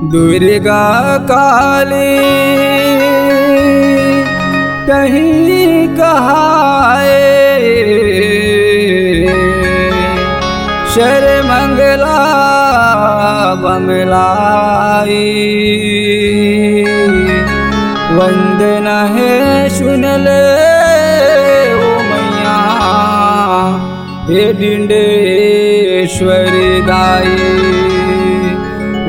दुर्गा काली कहीं कहाए, शर मंगला बमलाई। वंदना है सुन ले ओ मैया, हे डिंडेश्वरी दाई।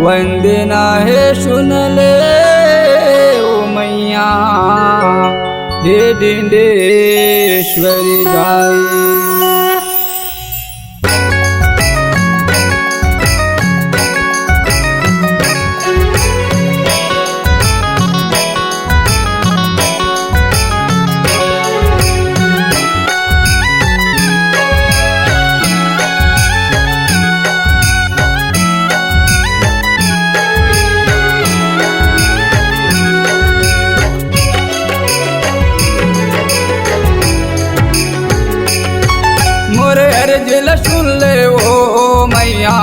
वंदना है सुन ले ओ मैया, हे डिंडेश्वरी दाई। अर्जिल सुन ले ओ मैया,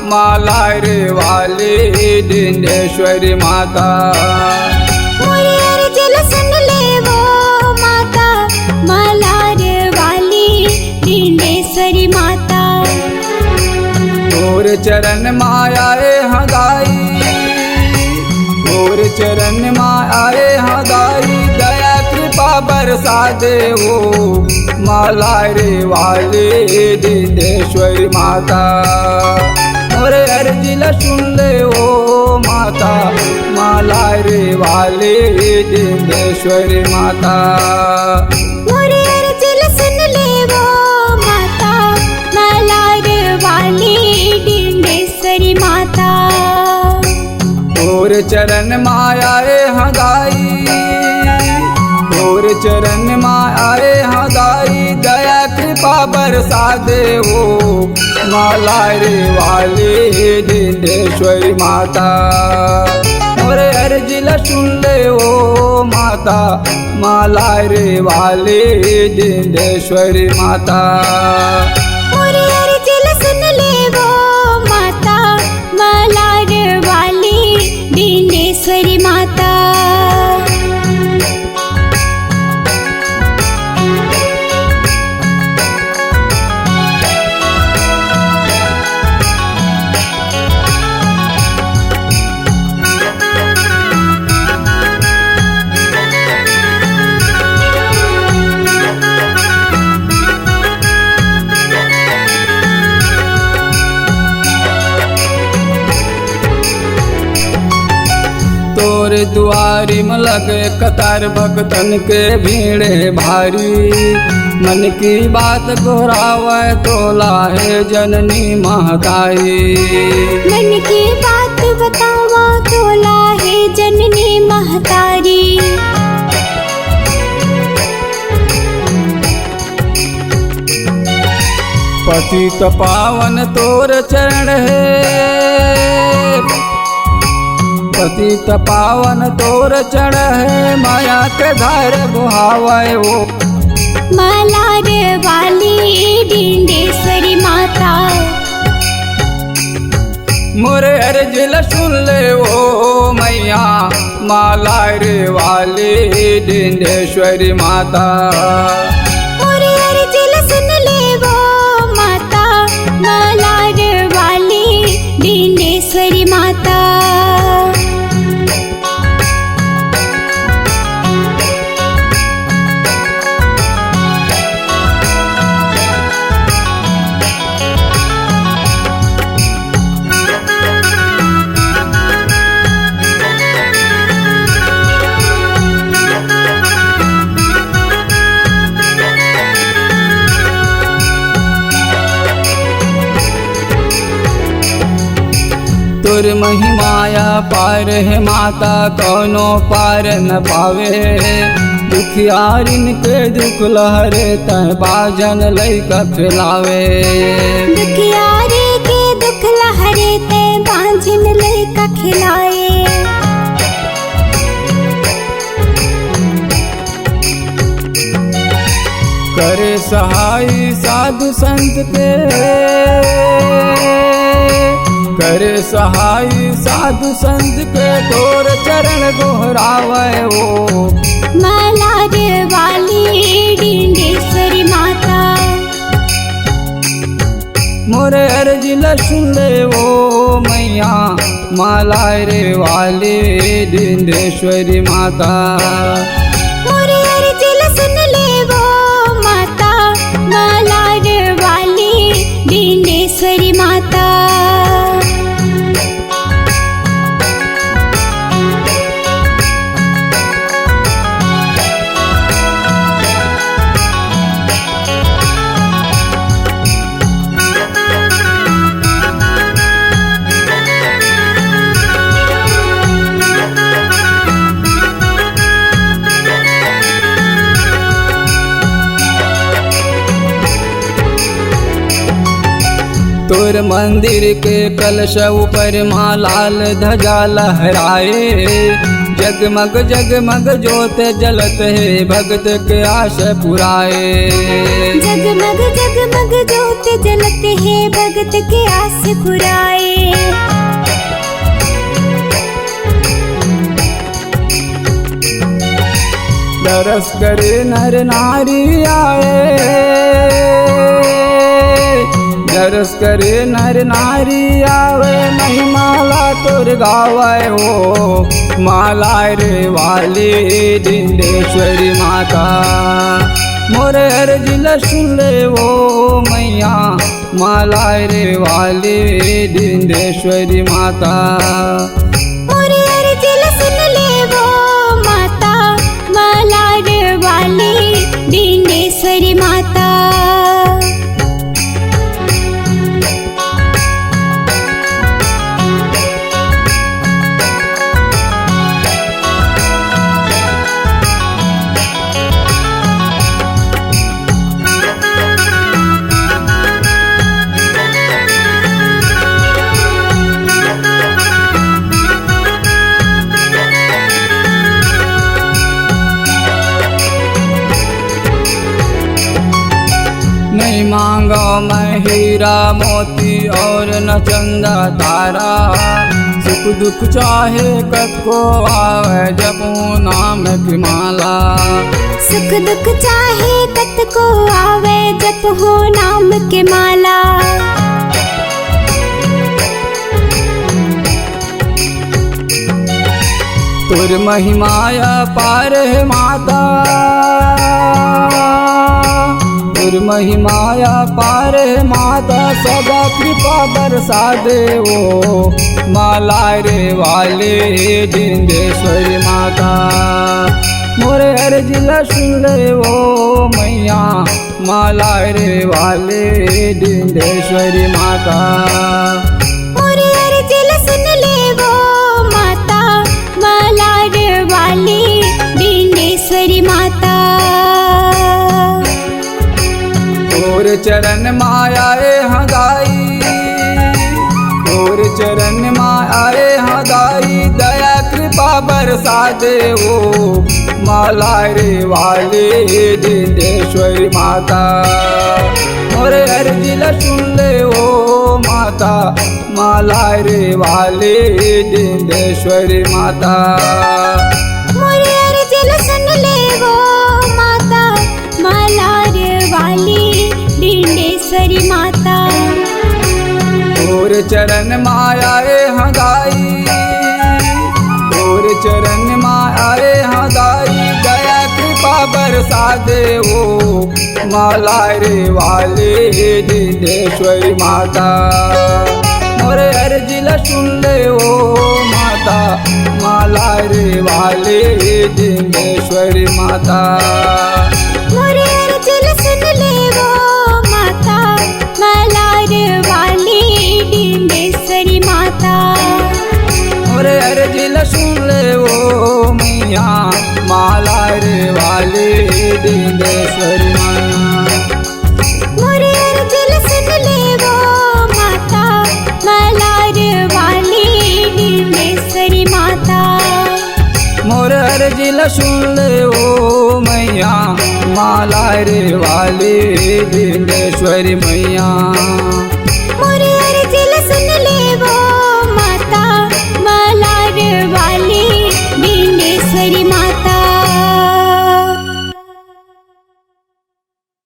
माला रे वाली डिंडेश्वरी माता। मोरे अर्जिल सुन ले वो माता, माला रे वाली डिंडेश्वरी माता। मोर चरण मायाए हदाई, मोर चरण मायाए हदाई। दया कृपा बरसा दे ओ माला रे वाली डिंडेश्वरी माता। मोरे अर्जिल सुन ले ओ माता, माला रे वाली डिंडेश्वरी माता। मोरे अर्जिल सुन ले वो माता, माला रे वाली डिंडेश्वरी माता। मोर चरण मायाए हदाई, मोर चरण मायाए हदाई। दया कृपा बरसा दे ओ माला रे वाली डिंडेश्वरी माता। मोरे अर्जिल सुन ले ओ माता, माला रे वाली डिंडेश्वरी माता। मोरे अर्जिल सुन ले वो माता, माला रे वाली डिंडेश्वरी माता। तोर दुआरी में लगे कतार भक्तन के भीड़े भारी। मन की बात गोरावे तोला है जननी महताई। मन की बात बतावा तोला है जननी महतारी। पतित पावन तोर चरण है, पतित पावन तोर चरण है। माया के धार बुहावे ओ माला रे वाली डिंडेश्वरी माता। मोरे अर्जिल सुन ले ओ मैया, माला रे वाली डिंडेश्वरी माता। मोरे अर्जिल सुन ले वो माता, माला रे वाली डिंडेश्वरी माता। तोर महिमाया पार है माता, कौनो पार न पावे। दुखियारिन के दुख लहरे तह बाजन लैका खिलावे। दुखियारे के दुख लहरे ते बांझिन लैका खिलाए। करे सहाय साधु संत के, करे सहाय साधु संत के तोर चरण गोहरावे ओ मलार वाली डिंडेश्वरी माता। मोरे अर्जी सुन ले ओ मैया मालार वाली डिंडेश्वरी माता। मोरे अर्जी सुन ले वो माता मलार वाली डिंडेश्वरी माता। तोर मंदिर के कलश ऊपर माँ लाल ध्वजा लहराए। जगमग जगमग ज्योत जलत है भक्त के आश पुराए। जगमग जगमग ज्योत जलत है भक्त के आस पुराए। दरस करे नर नारी आए। दरस करे नर नारी आवे महिमाला तोर गावे ओ मालार वाली डिंडेश्वरी माता। मोरे अर्जी सुन ले ओ मैया मालार वाली डिंडेश्वरी माता। मोरे अर्जी सुन ले वो माता मलार वाली डिंडेश्वरी माता। नहीं मांगा मैं हीरा मोती और न चंदा तारा। सुख दुख चाहे कत को आवे जपू नाम की माला। सुख दुख चाहे कत को आवे जप हो नाम के माला। तुर महिमाया पार है माता। तुर महिमाया पार है माता सदा कृपा बरसा दे ओ मालार वाले डिंडेश्वरी माता। मोरे अर्जी सुन ले ओ मैया मालार वाले डिंडेश्वरी माता। मोरे अर्जी सुन ले वो माता मलार वाली डिंडेश्वरी माता। तोर चरण मायाए हदाई। तोर चरण मायाए हदाई दया कृपा बरसा दे ओ मालार वाले डिंडेश्वरी माता। मोरे अर्जी सुन ले ओ माता मालार वाले डिंडेश्वरी माता। मोरे अर्जी सुन ले वो माता मलार वाली डिंडेश्वरी माता। तोर चरण मायाए हदाई। तोर चरण मायाए हदाई दया कृपा बरसा दे ओ मालार वाले डिंडेश्वरी माता। मोरे अर्जी सुन ले ओ माता मालार वाले डिंडेश्वरी माता। मोरे अर्जी सुन ले वो माता मलार वाली डिंडेश्वरी माता। मोरे अर्जी सुन ले ओ मैया मालार वाले डिंडेश्वरी माता। मोरे अर्जी सुन ले वो माता मलार वाली डिंडेश्वरी माता। मोर अर्जी सुन ले ओ मैया मालार वाली डिंडेश्वरी मैया।